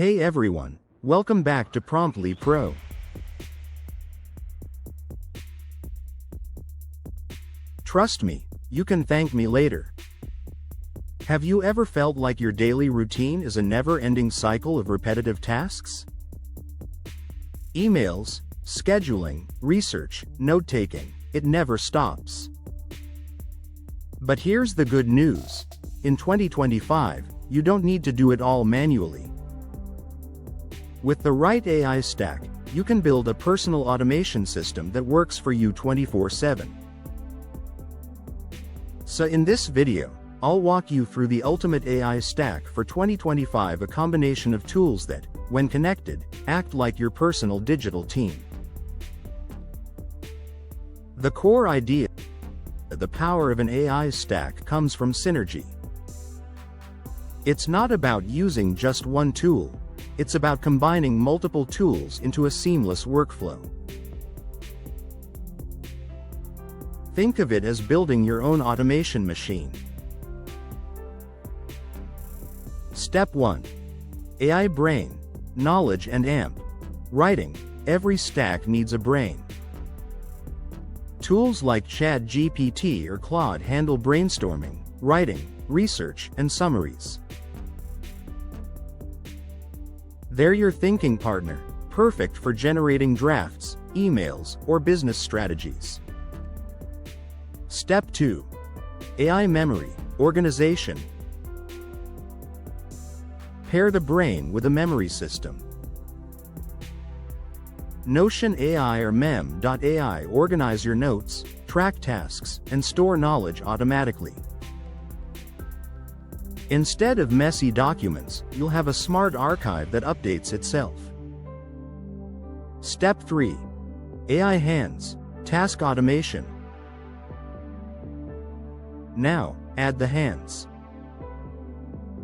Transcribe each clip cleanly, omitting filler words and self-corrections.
Hey everyone, welcome back to Promptly Pro. Trust me, you can thank me later. Have you ever felt like your daily routine is a never-ending cycle of repetitive tasks? Emails, scheduling, research, note-taking, it never stops. But here's the good news. In 2025, you don't need to do it all manually. With the right AI stack, you can build a personal automation system that works for you 24/7. So in this video, I'll walk you through the ultimate AI stack for 2025, a combination of tools that, when connected, act like your personal digital team. The core idea, the power of an AI stack, comes from synergy. It's not about using just one tool, it's about combining multiple tools into a seamless workflow. Think of it as building your own automation machine. Step 1. AI Brain, Knowledge and AMP. Writing. Every stack needs a brain. Tools like ChatGPT or Claude handle brainstorming, writing, research, and summaries. They're your thinking partner, perfect for generating drafts, emails, or business strategies. Step 2. AI Memory, Organization. Pair the brain with a memory system. Notion AI or Mem.ai organize your notes, track tasks, and store knowledge automatically. Instead of messy documents, you'll have a smart archive that updates itself. Step 3. AI Hands, Task Automation. Now, add the hands.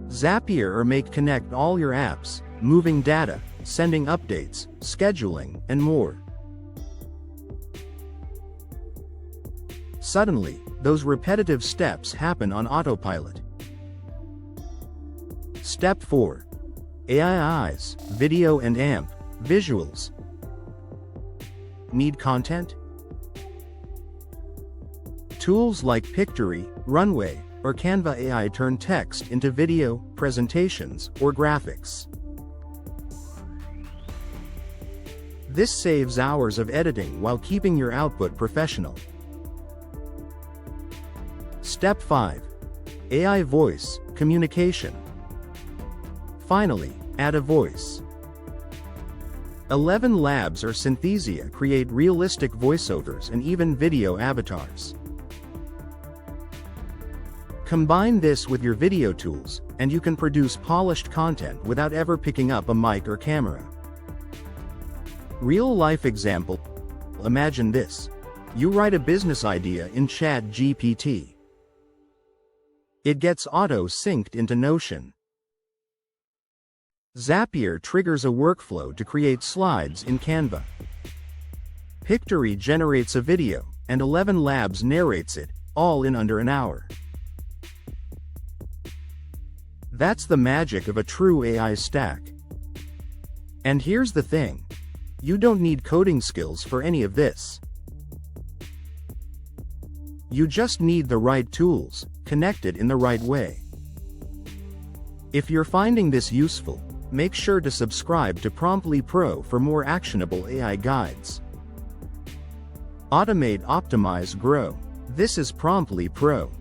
Zapier or Make connect all your apps, moving data, sending updates, scheduling, and more. Suddenly, those repetitive steps happen on autopilot. Step 4. AI Eyes, Video and AMP, Visuals. Need content? Tools like Pictory, Runway, or Canva AI turn text into video, presentations, or graphics. This saves hours of editing while keeping your output professional. Step 5. AI Voice, Communication. Finally, add a voice. ElevenLabs or Synthesia create realistic voiceovers and even video avatars. Combine this with your video tools, and you can produce polished content without ever picking up a mic or camera. Real-life example. Imagine this. You write a business idea in ChatGPT. It gets auto-synced into Notion. Zapier triggers a workflow to create slides in Canva. Pictory generates a video, and ElevenLabs narrates it, all in under an hour. That's the magic of a true AI stack. And here's the thing. You don't need coding skills for any of this. You just need the right tools, connected in the right way. If you're finding this useful, make sure to subscribe to Promptly Pro for more actionable AI guides. Automate, optimize, grow. This is Promptly Pro.